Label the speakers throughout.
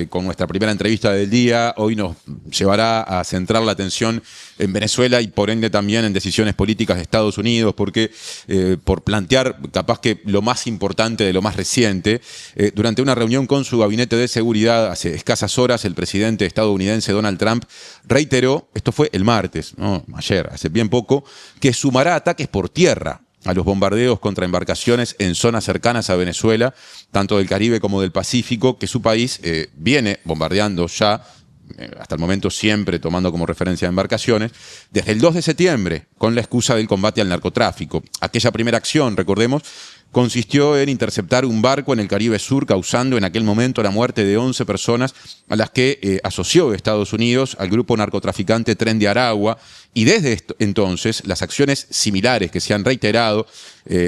Speaker 1: con nuestra primera entrevista del día. Hoy nos llevará a centrar la atención en Venezuela y por ende también en decisiones políticas de Estados Unidos, porque por plantear capaz que lo más importante de lo más reciente, durante una reunión con su gabinete de seguridad hace escasas horas, el presidente estadounidense Donald Trump reiteró, esto fue el martes, ¿no? Ayer, hace bien poco, que sumará ataques por tierra a los bombardeos contra embarcaciones en zonas cercanas a Venezuela, tanto del Caribe como del Pacífico, que su país viene bombardeando ya, hasta el momento siempre tomando como referencia embarcaciones, desde el 2 de septiembre, con la excusa del combate al narcotráfico. Aquella primera acción, recordemos, consistió en interceptar un barco en el Caribe Sur, causando en aquel momento la muerte de 11 personas a las que asoció Estados Unidos al grupo narcotraficante Tren de Aragua. Y desde entonces, las acciones similares que se han reiterado,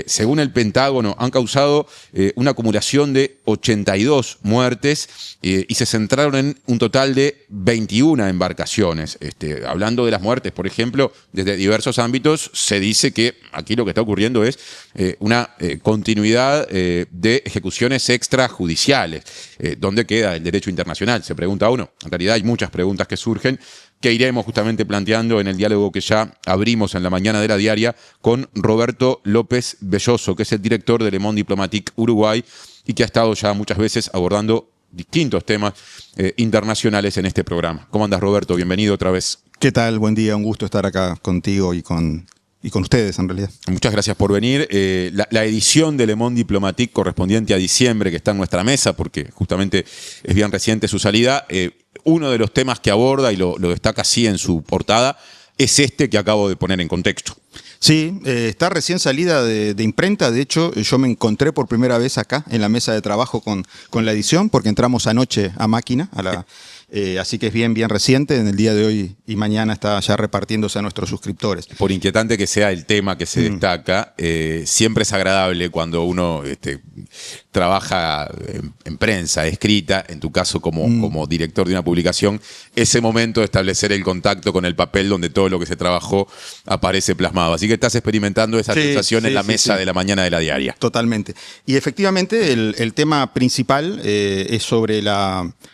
Speaker 1: según el Pentágono, han causado una acumulación de 82 muertes y se centraron en un total de 21 embarcaciones. Hablando de las muertes, por ejemplo, desde diversos ámbitos, se dice que aquí lo que está ocurriendo es una continuidad de ejecuciones extrajudiciales. ¿Dónde queda el derecho internacional? Se pregunta uno. En realidad hay muchas preguntas que surgen, que iremos justamente planteando en el diálogo que ya abrimos en la mañana de la diaria con Roberto López Belloso, que es el director de Le Monde Diplomatique Uruguay y que ha estado ya muchas veces abordando distintos temas internacionales en este programa. ¿Cómo andas, Roberto? Bienvenido otra vez.
Speaker 2: ¿Qué tal? Buen día, un gusto estar acá contigo y con ustedes, en realidad.
Speaker 1: Muchas gracias por venir. La edición de Le Monde Diplomatique correspondiente a diciembre, que está en nuestra mesa, porque justamente es bien reciente su salida, uno de los temas que aborda y lo destaca así en su portada es este que acabo de poner en contexto.
Speaker 2: Sí, está recién salida de imprenta. De hecho, yo me encontré por primera vez acá en la mesa de trabajo con la edición, porque entramos anoche a máquina, así que es bien reciente. En el día de hoy y mañana está ya repartiéndose a nuestros suscriptores.
Speaker 1: Por inquietante que sea el tema que se destaca, siempre es agradable cuando uno trabaja en prensa escrita, en tu caso como director de una publicación, ese momento de establecer el contacto con el papel donde todo lo que se trabajó aparece plasmado. Así que estás experimentando esa sensación en la mesa de la mañana de la diaria.
Speaker 2: Totalmente. Y efectivamente el tema principal es sobre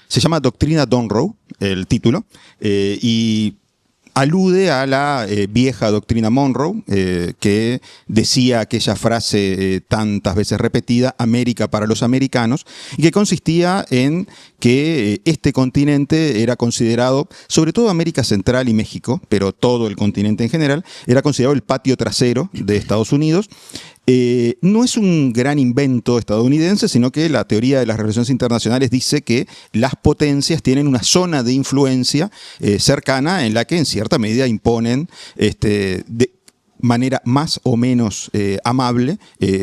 Speaker 2: se llama Doctrina Monroe, el título, y alude a la vieja doctrina Monroe, que decía aquella frase tantas veces repetida, América para los americanos, y que consistía en que este continente era considerado, sobre todo América Central y México, pero todo el continente en general, era considerado el patio trasero de Estados Unidos. No es un gran invento estadounidense, sino que la teoría de las relaciones internacionales dice que las potencias tienen una zona de influencia cercana en la que en cierta medida imponen de manera más o menos amable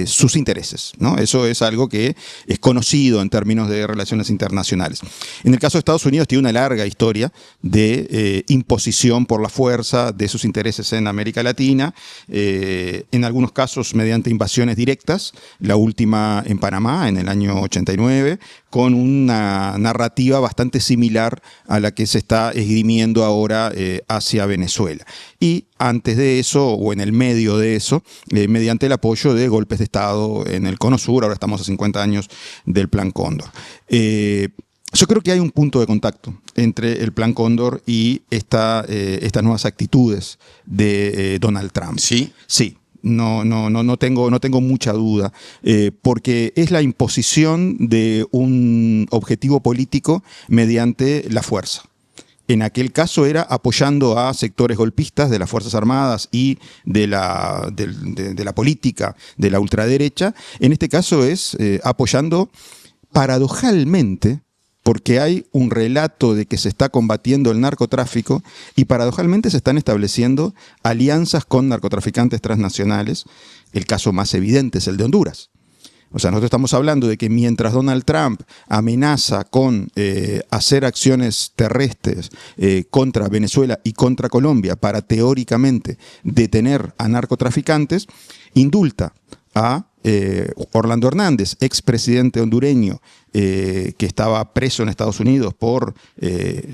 Speaker 2: sus intereses, ¿no? Eso es algo que es conocido en términos de relaciones internacionales. En el caso de Estados Unidos tiene una larga historia de imposición por la fuerza de sus intereses en América Latina, en algunos casos mediante invasiones directas, la última en Panamá en el año 89, con una narrativa bastante similar a la que se está esgrimiendo ahora hacia Venezuela. Y antes de eso, o en el medio de eso, mediante el apoyo de golpes de Estado en el Cono Sur, ahora estamos a 50 años del Plan Cóndor. Yo creo que hay un punto de contacto entre el Plan Cóndor y estas nuevas actitudes de Donald Trump.
Speaker 1: ¿Sí?
Speaker 2: Sí. No tengo mucha duda, porque es la imposición de un objetivo político mediante la fuerza. En aquel caso era apoyando a sectores golpistas de las Fuerzas Armadas y de la política de la ultraderecha. En este caso es apoyando paradojalmente, porque hay un relato de que se está combatiendo el narcotráfico y paradojalmente se están estableciendo alianzas con narcotraficantes transnacionales. El caso más evidente es el de Honduras. O sea, nosotros estamos hablando de que mientras Donald Trump amenaza con hacer acciones terrestres contra Venezuela y contra Colombia para teóricamente detener a narcotraficantes, indulta a Orlando Hernández, expresidente hondureño que estaba preso en Estados Unidos por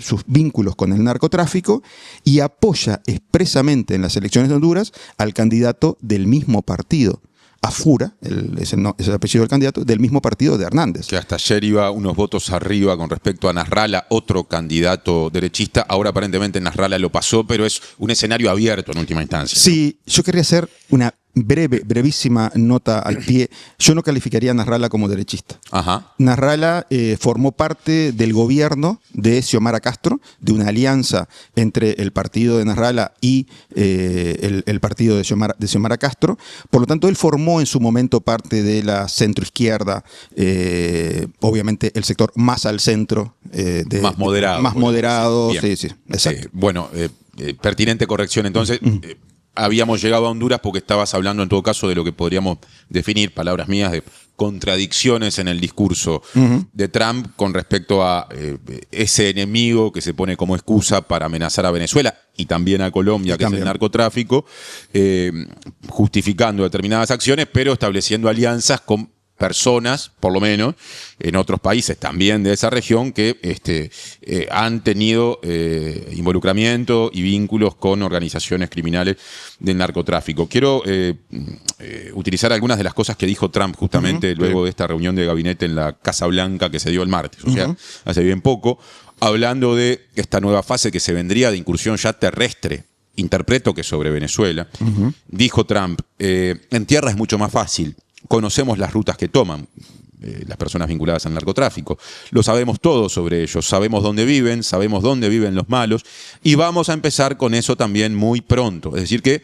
Speaker 2: sus vínculos con el narcotráfico, y apoya expresamente en las elecciones de Honduras al candidato del mismo partido, Afura, es el apellido del candidato, del mismo partido de Hernández.
Speaker 1: Que hasta ayer iba unos votos arriba con respecto a Nasrallah, otro candidato derechista. Ahora aparentemente Nasrallah lo pasó, pero es un escenario abierto en última instancia.
Speaker 2: Sí, yo querría hacer una brevísima nota al pie. Yo no calificaría a Nasrallah como derechista.
Speaker 1: Ajá.
Speaker 2: Nasrallah formó parte del gobierno de Xiomara Castro, de una alianza entre el partido de Nasrallah y el partido de Xiomara Castro. Por lo tanto, él formó en su momento parte de la centroizquierda, obviamente el sector más al centro.
Speaker 1: Más moderado.
Speaker 2: Más moderado,
Speaker 1: bien.
Speaker 2: sí, exacto.
Speaker 1: Pertinente corrección. Entonces, habíamos llegado a Honduras porque estabas hablando en todo caso de lo que podríamos definir, palabras mías, de contradicciones en el discurso de Trump con respecto a ese enemigo que se pone como excusa para amenazar a Venezuela y también a Colombia, que es el narcotráfico, justificando determinadas acciones, pero estableciendo alianzas con personas, por lo menos, en otros países también de esa región que han tenido involucramiento y vínculos con organizaciones criminales del narcotráfico. Quiero utilizar algunas de las cosas que dijo Trump justamente luego de esta reunión de gabinete en la Casa Blanca que se dio el martes, o sea, hace bien poco, hablando de esta nueva fase que se vendría de incursión ya terrestre, interpreto que sobre Venezuela. Dijo Trump, en tierra es mucho más fácil. Conocemos las rutas que toman las personas vinculadas al narcotráfico. Lo sabemos todo sobre ellos. Sabemos dónde viven los malos. Y vamos a empezar con eso también muy pronto. Es decir que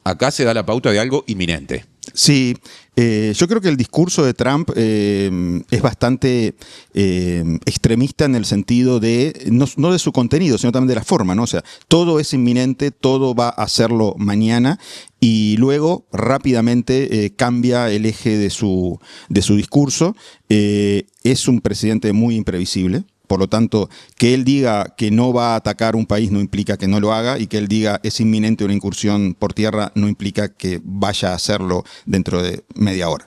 Speaker 1: acá se da la pauta de algo inminente.
Speaker 2: Sí, yo creo que el discurso de Trump es bastante extremista en el sentido de, no de su contenido, sino también de la forma, ¿no? O sea, todo es inminente, todo va a hacerlo mañana y luego rápidamente cambia el eje de su discurso. Es un presidente muy imprevisible. Por lo tanto, que él diga que no va a atacar un país no implica que no lo haga, y que él diga es inminente una incursión por tierra no implica que vaya a hacerlo dentro de media hora.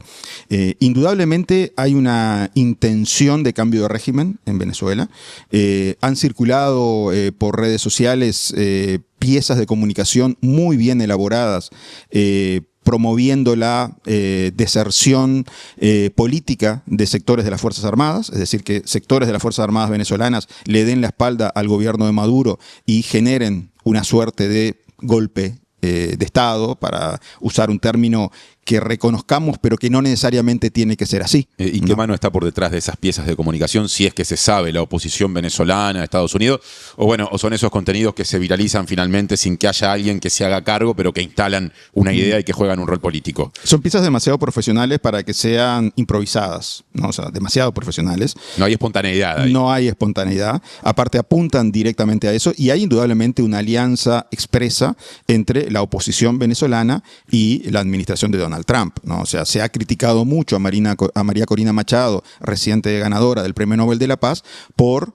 Speaker 2: Indudablemente hay una intención de cambio de régimen en Venezuela. Han circulado por redes sociales piezas de comunicación muy bien elaboradas, promoviendo la deserción política de sectores de las Fuerzas Armadas, es decir, que sectores de las Fuerzas Armadas venezolanas le den la espalda al gobierno de Maduro y generen una suerte de golpe de Estado, para usar un término que reconozcamos, pero que no necesariamente tiene que ser así.
Speaker 1: ¿Y qué mano está por detrás de esas piezas de comunicación? Si es que se sabe, la oposición venezolana, Estados Unidos, o son esos contenidos que se viralizan finalmente sin que haya alguien que se haga cargo, pero que instalan una idea y que juegan un rol político.
Speaker 2: Son piezas demasiado profesionales para que sean improvisadas, ¿no? O sea, demasiado profesionales.
Speaker 1: No hay espontaneidad ahí.
Speaker 2: No hay espontaneidad. Aparte, apuntan directamente a eso, y hay indudablemente una alianza expresa entre la oposición venezolana y la administración de Donald Trump, ¿no? O sea, se ha criticado mucho a María Corina Machado, reciente ganadora del Premio Nobel de la Paz, por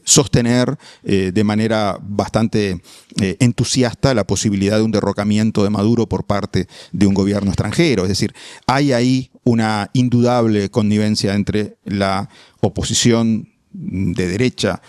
Speaker 2: sostener de manera bastante entusiasta la posibilidad de un derrocamiento de Maduro por parte de un gobierno extranjero. Es decir, hay ahí una indudable connivencia entre la oposición de derecha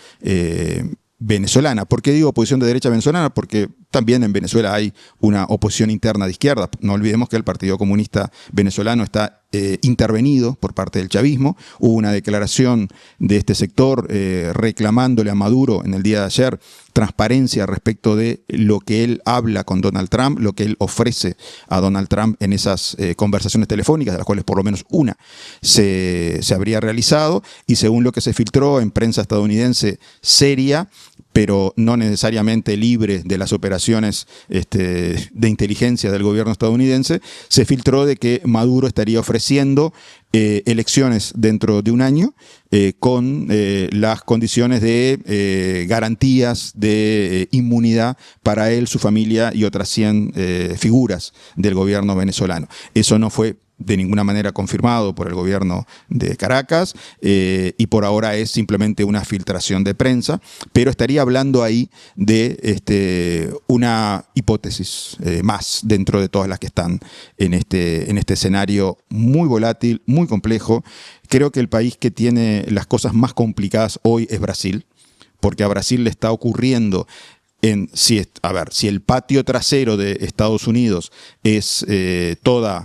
Speaker 2: venezolana. ¿Por qué digo oposición de derecha venezolana? Porque también en Venezuela hay una oposición interna de izquierda. No olvidemos que el Partido Comunista Venezolano está intervenido por parte del chavismo. Hubo una declaración de este sector reclamándole a Maduro en el día de ayer transparencia respecto de lo que él habla con Donald Trump, lo que él ofrece a Donald Trump en esas conversaciones telefónicas, de las cuales por lo menos una se habría realizado, y según lo que se filtró en prensa estadounidense seria, pero no necesariamente libre de las operaciones de inteligencia del gobierno estadounidense, se filtró de que Maduro estaría ofreciendo elecciones dentro de un año con las condiciones de garantías de inmunidad para él, su familia y otras 100 figuras del gobierno venezolano. Eso no fue de ninguna manera confirmado por el gobierno de Caracas y por ahora es simplemente una filtración de prensa, pero estaría hablando ahí de una hipótesis más dentro de todas las que están en este escenario muy volátil, muy complejo. Creo que el país que tiene las cosas más complicadas hoy es Brasil, porque a Brasil le está ocurriendo si el patio trasero de Estados Unidos es todas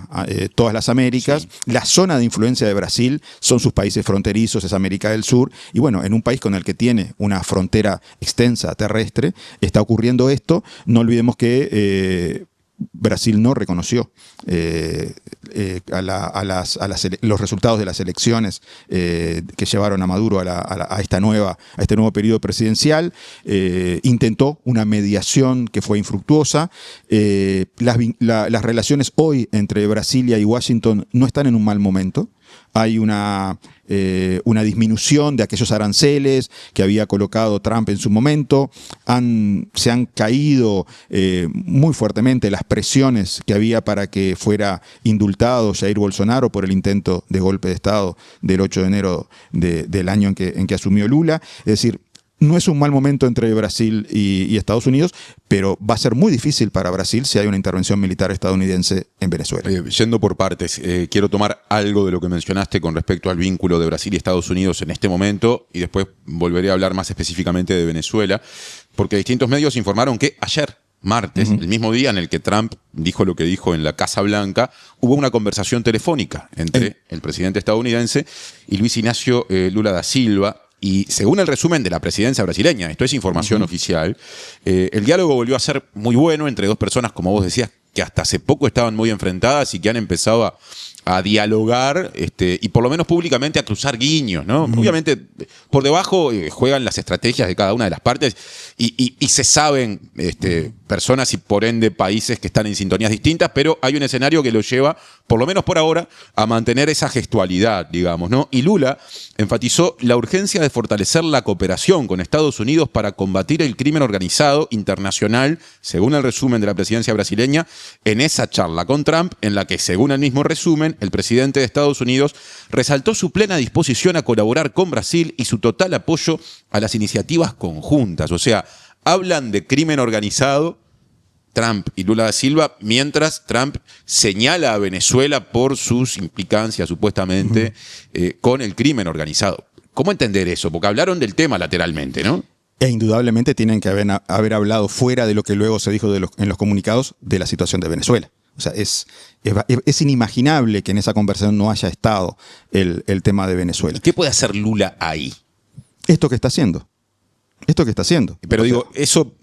Speaker 2: las Américas, la zona de influencia de Brasil son sus países fronterizos, es América del Sur, y bueno, en un país con el que tiene una frontera extensa terrestre, está ocurriendo esto. No olvidemos que Brasil no reconoció los resultados de las elecciones que llevaron a Maduro a este nuevo periodo presidencial. Intentó una mediación que fue infructuosa. Las relaciones hoy entre Brasilia y Washington no están en un mal momento. Hay una disminución de aquellos aranceles que había colocado Trump en su momento. Se han caído muy fuertemente las presiones que había para que fuera indultado Jair Bolsonaro por el intento de golpe de Estado del 8 de enero del año en que asumió Lula. Es decir, no es un mal momento entre Brasil y Estados Unidos, pero va a ser muy difícil para Brasil si hay una intervención militar estadounidense en Venezuela.
Speaker 1: Yendo por partes, quiero tomar algo de lo que mencionaste con respecto al vínculo de Brasil y Estados Unidos en este momento, y después volveré a hablar más específicamente de Venezuela, porque distintos medios informaron que ayer, martes, el mismo día en el que Trump dijo lo que dijo en la Casa Blanca, hubo una conversación telefónica entre el presidente estadounidense y Luis Ignacio Lula da Silva. Y según el resumen de la presidencia brasileña, esto es información oficial, el diálogo volvió a ser muy bueno entre dos personas, como vos decías, que hasta hace poco estaban muy enfrentadas y que han empezado a dialogar y por lo menos públicamente a cruzar guiños, ¿no? Obviamente por debajo juegan las estrategias de cada una de las partes y se saben personas y por ende países que están en sintonías distintas, pero hay un escenario que lo lleva, por lo menos por ahora, a mantener esa gestualidad, digamos, ¿no? Y Lula enfatizó la urgencia de fortalecer la cooperación con Estados Unidos para combatir el crimen organizado internacional, según el resumen de la presidencia brasileña, en esa charla con Trump, en la que, según el mismo resumen, el presidente de Estados Unidos resaltó su plena disposición a colaborar con Brasil y su total apoyo a las iniciativas conjuntas. O sea, hablan de crimen organizado Trump y Lula da Silva, mientras Trump señala a Venezuela por sus implicancias, supuestamente, con el crimen organizado. ¿Cómo entender eso? Porque hablaron del tema lateralmente, ¿no?
Speaker 2: E indudablemente tienen que haber hablado fuera de lo que luego se dijo en los comunicados de la situación de Venezuela. O sea, es inimaginable que en esa conversación no haya estado el tema de Venezuela.
Speaker 1: ¿Qué puede hacer Lula ahí?
Speaker 2: Esto que está haciendo.
Speaker 1: Pero digo, eso,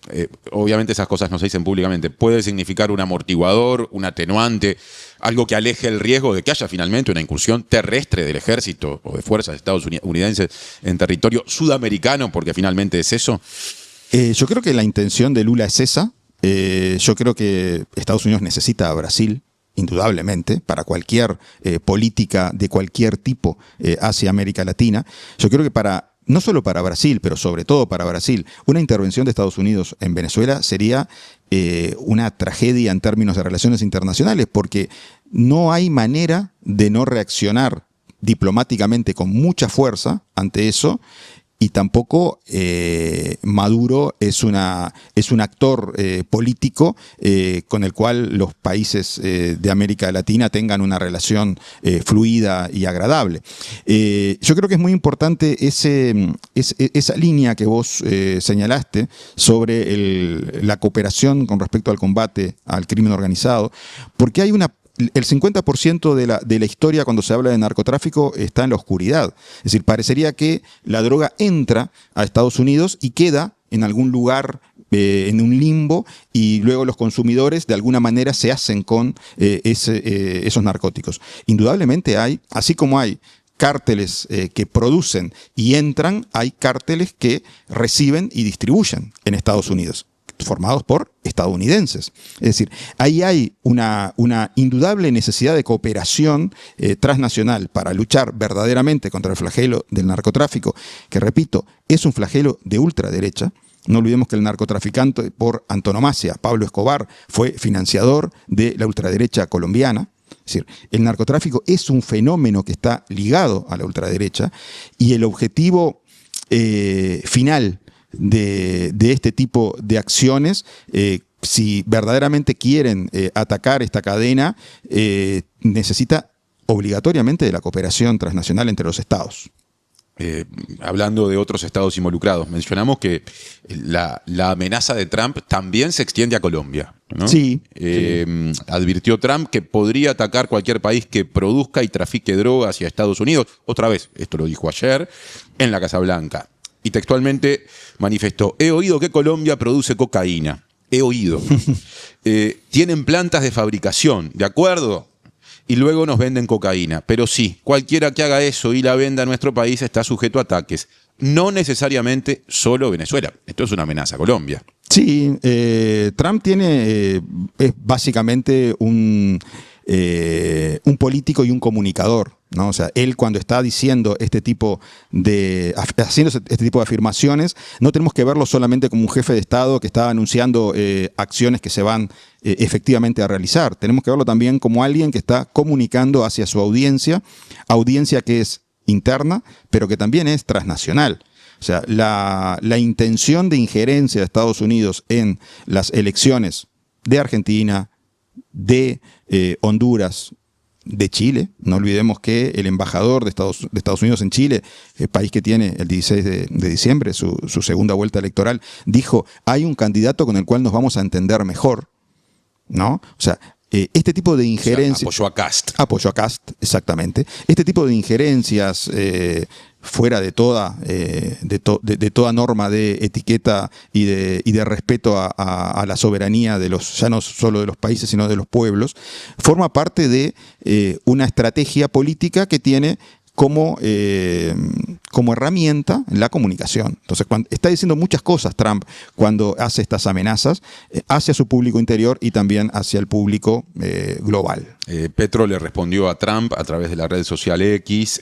Speaker 1: obviamente esas cosas no se dicen públicamente, puede significar un amortiguador, un atenuante, algo que aleje el riesgo de que haya finalmente una incursión terrestre del ejército o de fuerzas estadounidenses en territorio sudamericano, porque finalmente es eso.
Speaker 2: Yo creo que la intención de Lula es esa. Yo creo que Estados Unidos necesita a Brasil, indudablemente, para cualquier política de cualquier tipo hacia América Latina. Yo creo que no solo para Brasil, pero sobre todo para Brasil, una intervención de Estados Unidos en Venezuela sería una tragedia en términos de relaciones internacionales, porque no hay manera de no reaccionar diplomáticamente con mucha fuerza ante eso. Y tampoco Maduro es un actor político con el cual los países de América Latina tengan una relación fluida y agradable. Yo creo que es muy importante esa línea que vos señalaste sobre la cooperación con respecto al combate al crimen organizado, porque hay el 50% de la historia cuando se habla de narcotráfico está en la oscuridad. Es decir, parecería que la droga entra a Estados Unidos y queda en algún lugar, en un limbo, y luego los consumidores de alguna manera se hacen con esos narcóticos. Indudablemente así como hay cárteles que producen y entran, hay cárteles que reciben y distribuyen en Estados Unidos, formados por estadounidenses. Es decir, ahí hay una indudable necesidad de cooperación transnacional para luchar verdaderamente contra el flagelo del narcotráfico, que, repito, es un flagelo de ultraderecha. No olvidemos que el narcotraficante por antonomasia, Pablo Escobar, fue financiador de la ultraderecha colombiana. Es decir, el narcotráfico es un fenómeno que está ligado a la ultraderecha, y el objetivo final de este tipo de acciones, si verdaderamente quieren atacar esta cadena, necesita obligatoriamente de la cooperación transnacional entre los estados.
Speaker 1: hablando de otros estados involucrados, mencionamos que la amenaza de Trump también se extiende a Colombia, ¿no?
Speaker 2: Sí.
Speaker 1: Advirtió Trump que podría atacar cualquier país que produzca y trafique drogas hacia Estados Unidos. Otra vez, esto lo dijo ayer en la Casa Blanca. Y textualmente manifestó: he oído que Colombia produce cocaína. He oído. Tienen plantas de fabricación, ¿de acuerdo? Y luego nos venden cocaína. Pero sí, cualquiera que haga eso y la venda en nuestro país está sujeto a ataques. No necesariamente solo Venezuela. Esto es una amenaza a Colombia.
Speaker 2: Sí, Trump es básicamente un político y un comunicador, ¿no? O sea, él cuando está diciendo haciendo este tipo de afirmaciones, no tenemos que verlo solamente como un jefe de Estado que está anunciando acciones que se van efectivamente a realizar. Tenemos que verlo también como alguien que está comunicando hacia su audiencia que es interna, pero que también es transnacional. O sea, la intención de injerencia de Estados Unidos en las elecciones de Argentina, de Honduras, de Chile. No olvidemos que el embajador de Estados Unidos en Chile, el país que tiene el 16 de diciembre, su segunda vuelta electoral, dijo: hay un candidato con el cual nos vamos a entender mejor, ¿no? O sea, este tipo de injerencias...
Speaker 1: O sea, apoyó a Cast.
Speaker 2: Apoyó a Cast, exactamente. Este tipo de injerencias fuera de toda norma de etiqueta y de respeto a la soberanía ya no solo de los países, sino de los pueblos, forma parte de una estrategia política que tiene como herramienta la comunicación. Entonces, está diciendo muchas cosas Trump cuando hace estas amenazas hacia su público interior y también hacia el público global.
Speaker 1: Petro le respondió a Trump a través de la red social X: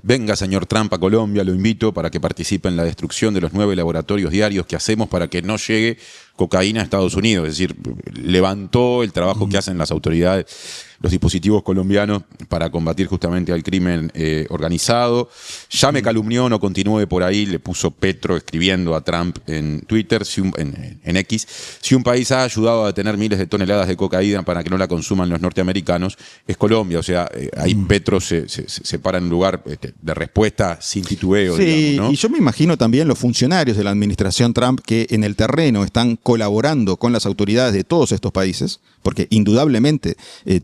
Speaker 1: venga, señor Trump, a Colombia, lo invito para que participe en la destrucción de los 9 laboratorios diarios que hacemos para que no llegue cocaína a Estados Unidos. Es decir, levantó el trabajo que hacen las autoridades, los dispositivos colombianos para combatir justamente al crimen organizado. Ya me calumnió, no continúe por ahí, le puso Petro escribiendo a Trump en Twitter, en X: si un país ha ayudado a detener miles de toneladas de cocaína para que no la consuman los norteamericanos, es Colombia. O sea, ahí Petro se para en un lugar de respuesta sin titubeo.
Speaker 2: Sí,
Speaker 1: digamos, ¿no?
Speaker 2: Y yo me imagino también los funcionarios de la administración Trump que en el terreno están colaborando con las autoridades de todos estos países, porque indudablemente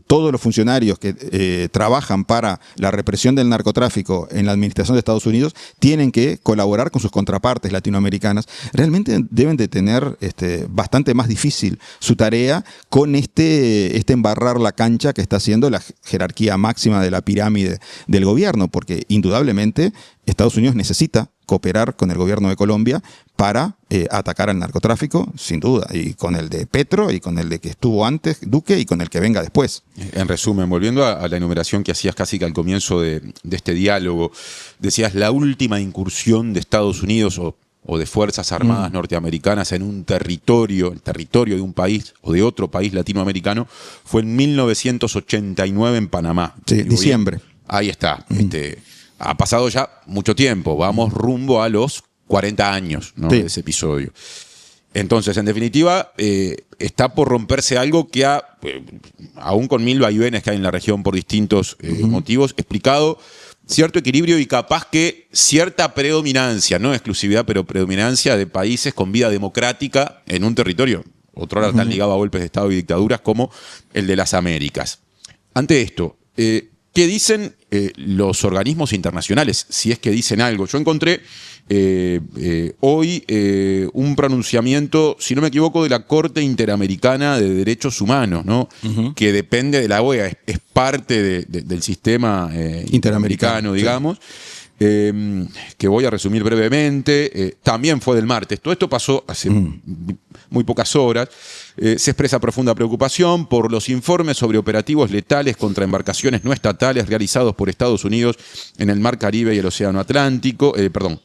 Speaker 2: todos los funcionarios que trabajan para la represión del narcotráfico en la administración de Estados Unidos tienen que colaborar con sus contrapartes latinoamericanas. Realmente deben de tener bastante más difícil su tarea con este embarrar la cancha que está haciendo la jerarquía máxima de la pirámide del gobierno, porque indudablemente Estados Unidos necesita cooperar con el gobierno de Colombia para atacar al narcotráfico, sin duda, y con el de Petro, y con el de que estuvo antes, Duque, y con el que venga después.
Speaker 1: En resumen, volviendo a la enumeración que hacías casi que al comienzo de este diálogo, decías: la última incursión de Estados Unidos o de Fuerzas Armadas norteamericanas en un territorio, el territorio de un país o de otro país latinoamericano, fue en 1989 en Panamá.
Speaker 2: Sí, diciembre.
Speaker 1: Ahí está. Ha pasado ya mucho tiempo, vamos rumbo a los 40 años, ¿no?
Speaker 2: Sí.
Speaker 1: De ese episodio. Entonces, en definitiva, está por romperse algo que aún con mil vaivenes que hay en la región por distintos motivos, explicado cierto equilibrio y capaz que cierta predominancia, no exclusividad, pero predominancia de países con vida democrática en un territorio, otrora tan ligado a golpes de Estado y dictaduras como el de las Américas. Ante esto, ¿qué dicen los organismos internacionales? Si es que dicen algo. Yo encontré hoy un pronunciamiento, si no me equivoco, de la Corte Interamericana de Derechos Humanos, ¿no? Que depende de la OEA, es parte del sistema interamericano, digamos. Sí. Que voy a resumir brevemente. También fue del martes. Todo esto pasó hace muy pocas horas. Se expresa profunda preocupación por los informes sobre operativos letales contra embarcaciones no estatales realizados por Estados Unidos en el Mar Caribe y el Océano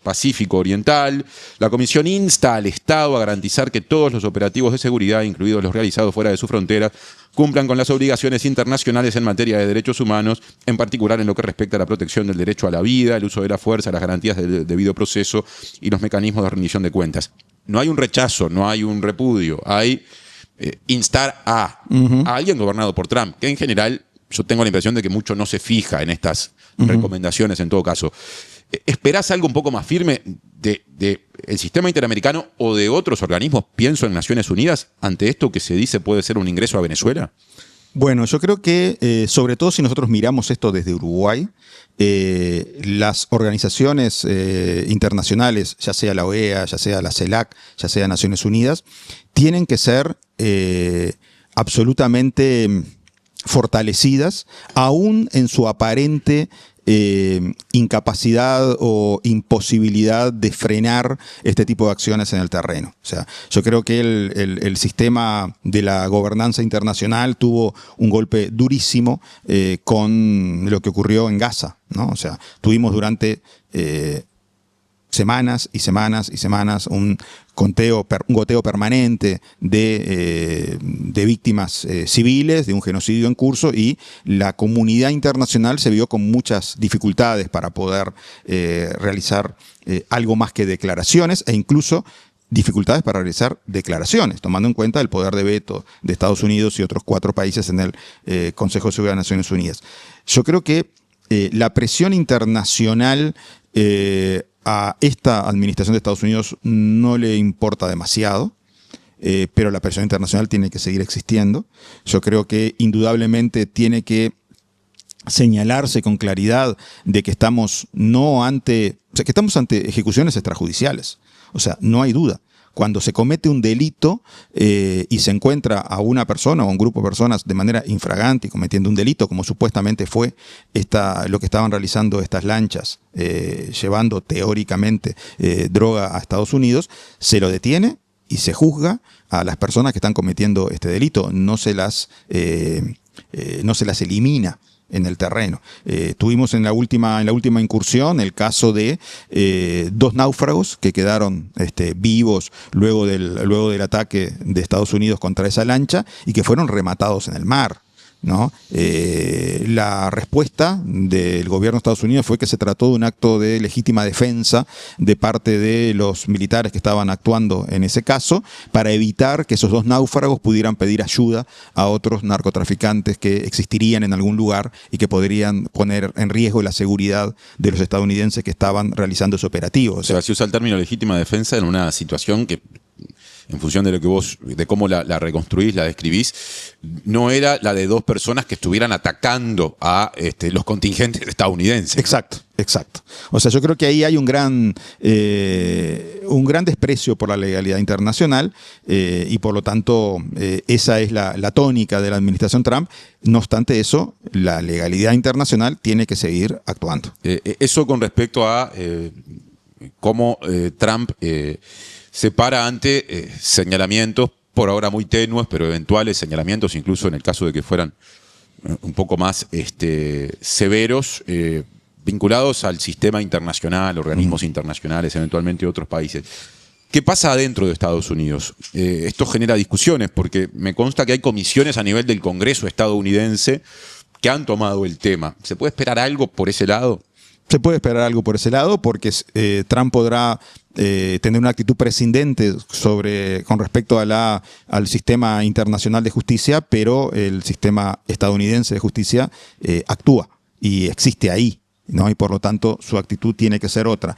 Speaker 1: Pacífico Oriental. La Comisión insta al Estado a garantizar que todos los operativos de seguridad, incluidos los realizados fuera de sus fronteras, cumplan con las obligaciones internacionales en materia de derechos humanos, en particular en lo que respecta a la protección del derecho a la vida, el uso de la fuerza, las garantías del debido proceso y los mecanismos de rendición de cuentas. No hay un rechazo, no hay un repudio, hay instar a alguien gobernado por Trump, que en general yo tengo la impresión de que mucho no se fija en estas recomendaciones en todo caso. ¿Esperás algo un poco más firme de el sistema interamericano o de otros organismos? Pienso en Naciones Unidas, ante esto que se dice puede ser un ingreso a Venezuela.
Speaker 2: Bueno, yo creo que, sobre todo si nosotros miramos esto desde Uruguay, las organizaciones internacionales, ya sea la OEA, ya sea la CELAC, ya sea Naciones Unidas, tienen que ser absolutamente fortalecidas, aún en su aparente incapacidad o imposibilidad de frenar este tipo de acciones en el terreno. O sea, yo creo que el sistema de la gobernanza internacional tuvo un golpe durísimo con lo que ocurrió en Gaza, ¿no? O sea, tuvimos durante semanas y semanas y semanas un goteo permanente de víctimas civiles, de un genocidio en curso, y la comunidad internacional se vio con muchas dificultades para poder realizar algo más que declaraciones, e incluso dificultades para realizar declaraciones, tomando en cuenta el poder de veto de Estados Unidos y otros 4 países en el Consejo de Seguridad de Naciones Unidas. Yo creo que la presión internacional a esta administración de Estados Unidos no le importa demasiado, pero la presión internacional tiene que seguir existiendo. Yo creo que indudablemente tiene que señalarse con claridad de que estamos ante ejecuciones extrajudiciales. O sea, no hay duda. Cuando se comete un delito y se encuentra a una persona o a un grupo de personas de manera infragante y cometiendo un delito, como supuestamente fue lo que estaban realizando estas lanchas, llevando teóricamente droga a Estados Unidos, se lo detiene y se juzga a las personas que están cometiendo este delito. No se las elimina en el terreno. Tuvimos en la última incursión el caso de 2 náufragos que quedaron vivos luego del ataque de Estados Unidos contra esa lancha y que fueron rematados en el mar, ¿no? La respuesta del gobierno de Estados Unidos fue que se trató de un acto de legítima defensa de parte de los militares que estaban actuando en ese caso, para evitar que esos 2 náufragos pudieran pedir ayuda a otros narcotraficantes que existirían en algún lugar y que podrían poner en riesgo la seguridad de los estadounidenses que estaban realizando ese operativo.
Speaker 1: O sea, se usa el término legítima defensa en una situación que, en función de lo que de cómo la reconstruís, la describís, no era la de 2 personas que estuvieran atacando a los contingentes estadounidenses.
Speaker 2: Exacto, exacto. O sea, yo creo que ahí hay un gran desprecio por la legalidad internacional y por lo tanto esa es la tónica de la administración Trump. No obstante eso, la legalidad internacional tiene que seguir actuando.
Speaker 1: Eso con respecto a cómo Trump se para ante señalamientos, por ahora muy tenues, pero eventuales señalamientos, incluso en el caso de que fueran un poco más severos, vinculados al sistema internacional, organismos internacionales, eventualmente otros países. ¿Qué pasa adentro de Estados Unidos? Esto genera discusiones, porque me consta que hay comisiones a nivel del Congreso estadounidense que han tomado el tema. ¿Se puede esperar algo por ese lado?
Speaker 2: Se puede esperar algo por ese lado porque Trump podrá tener una actitud prescindente con respecto al sistema internacional de justicia, pero el sistema estadounidense de justicia actúa y existe ahí, ¿no? Y por lo tanto su actitud tiene que ser otra.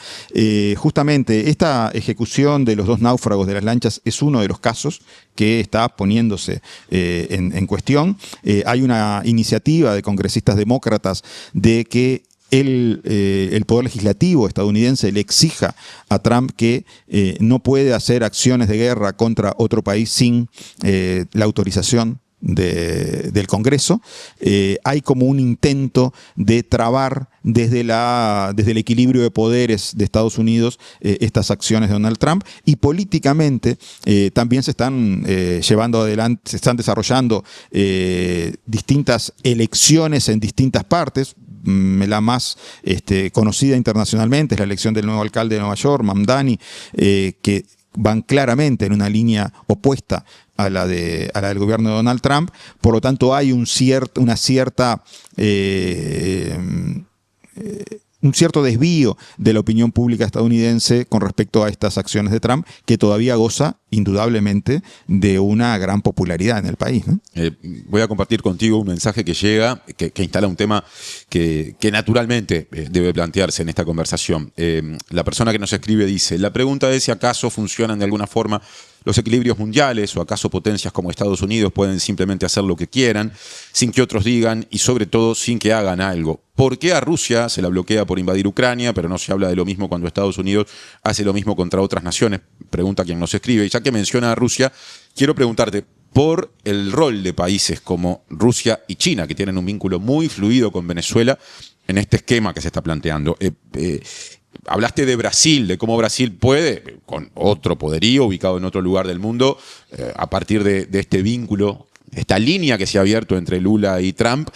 Speaker 2: Justamente esta ejecución de los 2 náufragos de las lanchas es uno de los casos que está poniéndose en cuestión. Hay una iniciativa de congresistas demócratas de que el poder legislativo estadounidense le exija a Trump que no puede hacer acciones de guerra contra otro país sin la autorización del Congreso. Hay como un intento de trabar desde el equilibrio de poderes de Estados Unidos estas acciones de Donald Trump, y políticamente también se están llevando adelante, se están desarrollando distintas elecciones en distintas partes. La más conocida internacionalmente es la elección del nuevo alcalde de Nueva York, Mamdani, que van claramente en una línea opuesta a la del gobierno de Donald Trump. Por lo tanto, hay una cierta un cierto desvío de la opinión pública estadounidense con respecto a estas acciones de Trump, que todavía goza indudablemente de una gran popularidad en el país, ¿no?
Speaker 1: Voy a compartir contigo un mensaje que llega, que instala un tema que naturalmente debe plantearse en esta conversación. La persona que nos escribe dice: la pregunta es si acaso funcionan de alguna forma los equilibrios mundiales, o acaso potencias como Estados Unidos pueden simplemente hacer lo que quieran sin que otros digan, y sobre todo sin que hagan algo. ¿Por qué a Rusia se la bloquea por invadir Ucrania, pero no se habla de lo mismo cuando Estados Unidos hace lo mismo contra otras naciones? Pregunta quien nos escribe. Y ya que menciona a Rusia, quiero preguntarte por el rol de países como Rusia y China, que tienen un vínculo muy fluido con Venezuela en este esquema que se está planteando. Hablaste de Brasil, de cómo Brasil puede, con otro poderío ubicado en otro lugar del mundo, a partir de este vínculo, esta línea que se ha abierto entre Lula y Trump,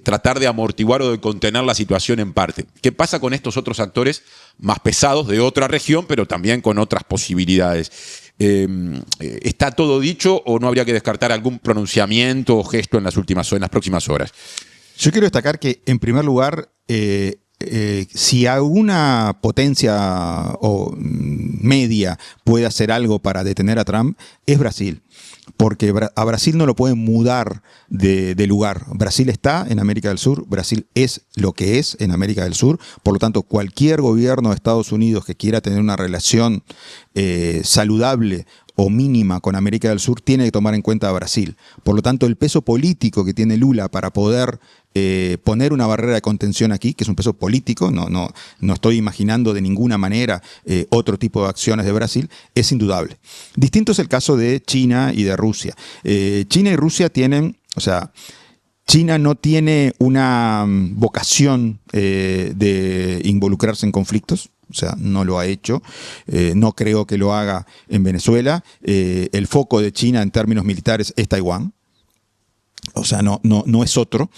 Speaker 1: tratar de amortiguar o de contener la situación en parte. ¿Qué pasa con estos otros actores más pesados de otra región, pero también con otras posibilidades? ¿Está todo dicho o no habría que descartar algún pronunciamiento o gesto en las próximas horas?
Speaker 2: Yo quiero destacar que, en primer lugar, si alguna potencia o media puede hacer algo para detener a Trump, es Brasil. Porque a Brasil no lo pueden mudar de lugar. Brasil está en América del Sur, Brasil es lo que es en América del Sur. Por lo tanto, cualquier gobierno de Estados Unidos que quiera tener una relación saludable o mínima con América del Sur tiene que tomar en cuenta a Brasil. Por lo tanto, el peso político que tiene Lula para poder poner una barrera de contención aquí, que es un peso político, no estoy imaginando de ninguna manera otro tipo de acciones de Brasil, es indudable. Distinto es el caso de China y de Rusia. China y Rusia tienen, o sea, China no tiene una vocación de involucrarse en conflictos. O sea, no lo ha hecho, no creo que lo haga en Venezuela. El foco de China en términos militares es Taiwán. O sea, no es otro.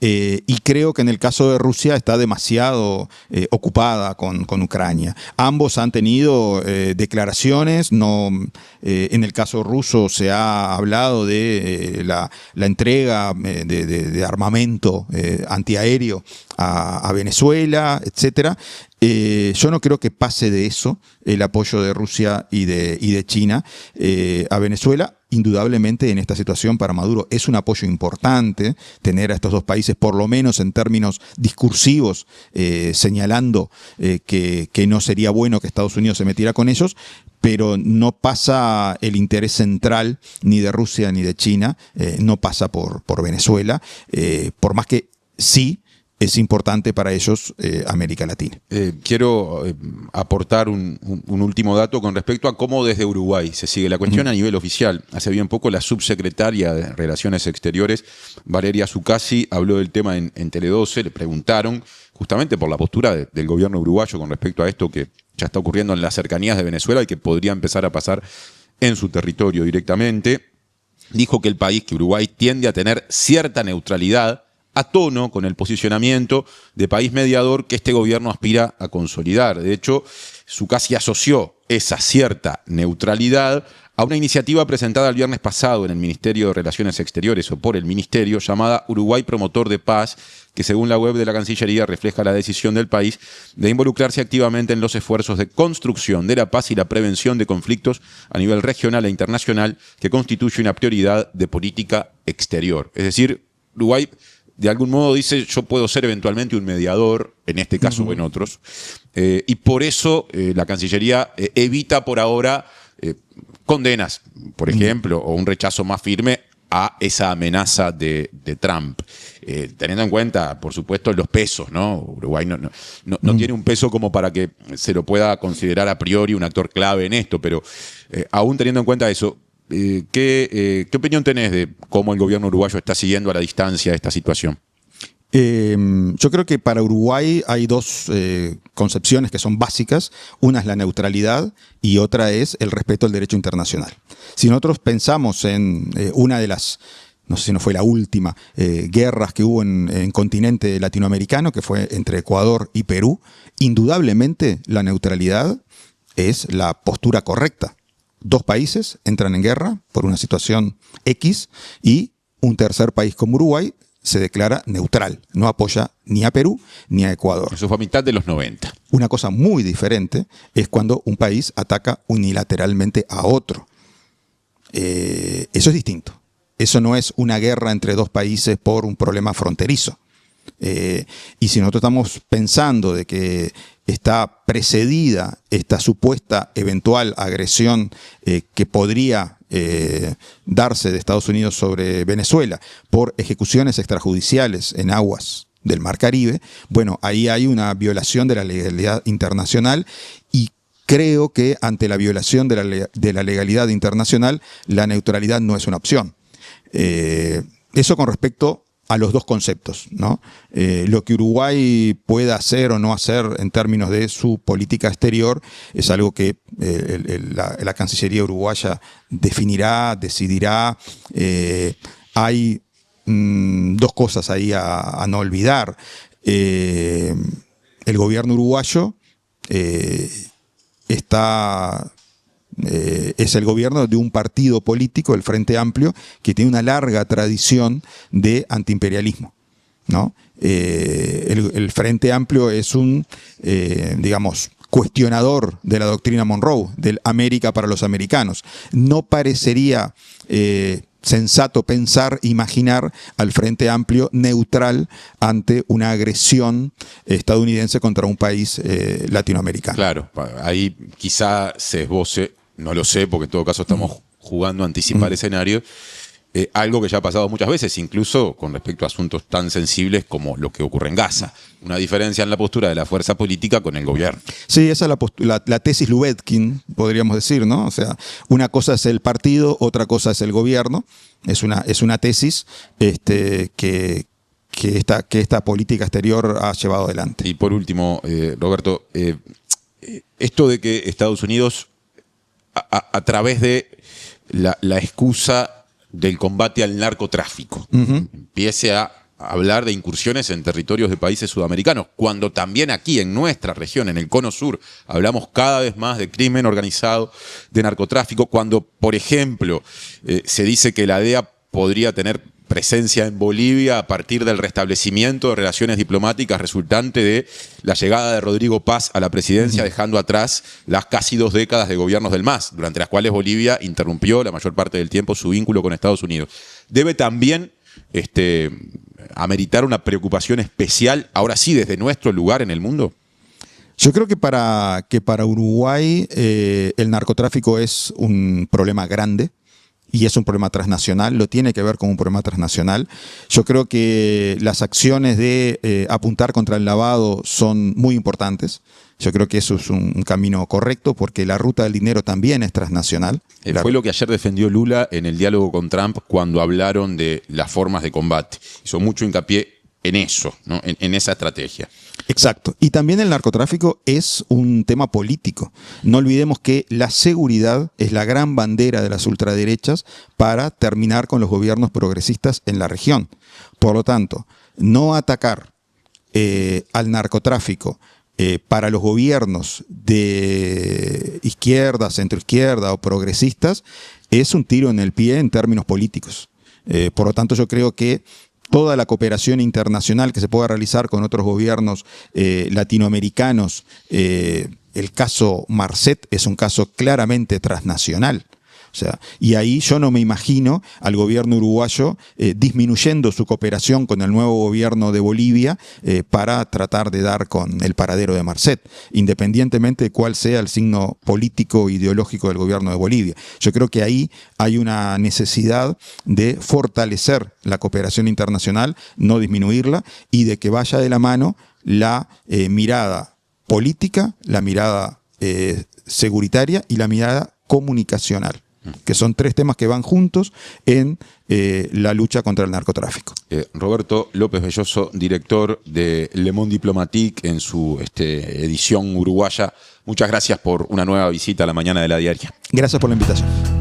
Speaker 2: Y creo que en el caso de Rusia está demasiado ocupada con Ucrania. Ambos han tenido declaraciones. En el caso ruso se ha hablado de la entrega de armamento antiaéreo a Venezuela, etcétera. Yo no creo que pase de eso el apoyo de Rusia y de China a Venezuela. Indudablemente en esta situación para Maduro es un apoyo importante tener a estos dos países, por lo menos en términos discursivos, señalando que no sería bueno que Estados Unidos se metiera con ellos, pero no pasa el interés central ni de Rusia ni de China, no pasa por Venezuela, por más que sí es importante para ellos América Latina.
Speaker 1: Quiero aportar un último dato con respecto a cómo desde Uruguay se sigue la cuestión a nivel oficial. Hace bien poco la subsecretaria de Relaciones Exteriores, Valeria Zuccasi, habló del tema en Tele 12, le preguntaron justamente por la postura del gobierno uruguayo con respecto a esto que ya está ocurriendo en las cercanías de Venezuela y que podría empezar a pasar en su territorio directamente. Dijo que el país, que Uruguay, tiende a tener cierta neutralidad a tono con el posicionamiento de país mediador que este gobierno aspira a consolidar. De hecho, Zuccasi asoció esa cierta neutralidad a una iniciativa presentada el viernes pasado en el Ministerio de Relaciones Exteriores, o por el Ministerio, llamada Uruguay Promotor de Paz, que según la web de la Cancillería refleja la decisión del país de involucrarse activamente en los esfuerzos de construcción de la paz y la prevención de conflictos a nivel regional e internacional, que constituye una prioridad de política exterior. Es decir, Uruguay de algún modo dice: yo puedo ser eventualmente un mediador, en este caso o en otros, y por eso la Cancillería evita por ahora condenas, por ejemplo, o un rechazo más firme a esa amenaza de Trump. Teniendo en cuenta, por supuesto, los pesos, ¿no? Uruguay no tiene un peso como para que se lo pueda considerar a priori un actor clave en esto, pero aún teniendo en cuenta eso, ¿qué opinión tenés de cómo el gobierno uruguayo está siguiendo a la distancia esta situación?
Speaker 2: Yo creo que para Uruguay hay dos concepciones que son básicas. Una es la neutralidad y otra es el respeto al derecho internacional. Si nosotros pensamos en una de las, no sé si no fue la última, guerras que hubo en continente latinoamericano, que fue entre Ecuador y Perú, indudablemente la neutralidad es la postura correcta. Dos países entran en guerra por una situación X y un tercer país como Uruguay se declara neutral, no apoya ni a Perú ni a Ecuador.
Speaker 1: Eso fue a mitad de los 90.
Speaker 2: Una cosa muy diferente es cuando un país ataca unilateralmente a otro. Eso es distinto. Eso no es una guerra entre dos países por un problema fronterizo. Y si nosotros estamos pensando de que está precedida esta supuesta eventual agresión que podría darse de Estados Unidos sobre Venezuela por ejecuciones extrajudiciales en aguas del Mar Caribe, bueno, ahí hay una violación de la legalidad internacional y creo que ante la violación de la legalidad internacional, la neutralidad no es una opción. Eso con respecto a los dos conceptos, ¿no? Lo que Uruguay pueda hacer o no hacer en términos de su política exterior es algo que la Cancillería uruguaya definirá, decidirá. Hay dos cosas ahí a no olvidar. El gobierno uruguayo es el gobierno de un partido político, el Frente Amplio, que tiene una larga tradición de antiimperialismo, ¿no? El Frente Amplio es un, digamos, cuestionador de la doctrina Monroe, del América para los americanos. No parecería sensato pensar, imaginar al Frente Amplio neutral ante una agresión estadounidense contra un país latinoamericano.
Speaker 1: Claro, ahí quizá se esboce, no lo sé, porque en todo caso estamos jugando a anticipar escenarios, algo que ya ha pasado muchas veces, incluso con respecto a asuntos tan sensibles como lo que ocurre en Gaza. Una diferencia en la postura de la fuerza política con el gobierno.
Speaker 2: Sí, esa es la tesis Lubetkin, podríamos decir, ¿no? O sea, una cosa es el partido, otra cosa es el gobierno. Es una tesis que esta política exterior ha llevado adelante.
Speaker 1: Y por último, Roberto, esto de que Estados Unidos, a través de la excusa del combate al narcotráfico, empiece a hablar de incursiones en territorios de países sudamericanos, cuando también aquí en nuestra región, en el Cono Sur, hablamos cada vez más de crimen organizado, de narcotráfico, cuando, por ejemplo, se dice que la DEA podría tener presencia en Bolivia a partir del restablecimiento de relaciones diplomáticas resultante de la llegada de Rodrigo Paz a la presidencia, dejando atrás las casi 2 décadas de gobiernos del MAS, durante las cuales Bolivia interrumpió la mayor parte del tiempo su vínculo con Estados Unidos. Debe también ameritar una preocupación especial, ahora sí, desde nuestro lugar en el mundo.
Speaker 2: Yo creo que para Uruguay el narcotráfico es un problema grande. Y es un problema transnacional, lo tiene que ver con un problema transnacional. Yo creo que las acciones de apuntar contra el lavado son muy importantes. Yo creo que eso es un camino correcto porque la ruta del dinero también es transnacional.
Speaker 1: Fue lo que ayer defendió Lula en el diálogo con Trump cuando hablaron de las formas de combate. Hizo mucho hincapié en eso, ¿no? En esa estrategia.
Speaker 2: Exacto. Y también el narcotráfico es un tema político. No olvidemos que la seguridad es la gran bandera de las ultraderechas para terminar con los gobiernos progresistas en la región. Por lo tanto, no atacar al narcotráfico para los gobiernos de izquierda, centroizquierda o progresistas es un tiro en el pie en términos políticos. Por lo tanto, yo creo que toda la cooperación internacional que se pueda realizar con otros gobiernos latinoamericanos, el caso Marcet es un caso claramente transnacional. O sea, y ahí yo no me imagino al gobierno uruguayo disminuyendo su cooperación con el nuevo gobierno de Bolivia para tratar de dar con el paradero de Marcet, independientemente de cuál sea el signo político e ideológico del gobierno de Bolivia. Yo creo que ahí hay una necesidad de fortalecer la cooperación internacional, no disminuirla, y de que vaya de la mano la mirada política, la mirada seguritaria y la mirada comunicacional, que son 3 temas que van juntos en la lucha contra el narcotráfico.
Speaker 1: Roberto López Belloso, director de Le Monde Diplomatique en su edición uruguaya. Muchas gracias por una nueva visita a La Mañana de la Diaria.
Speaker 2: Gracias por la invitación.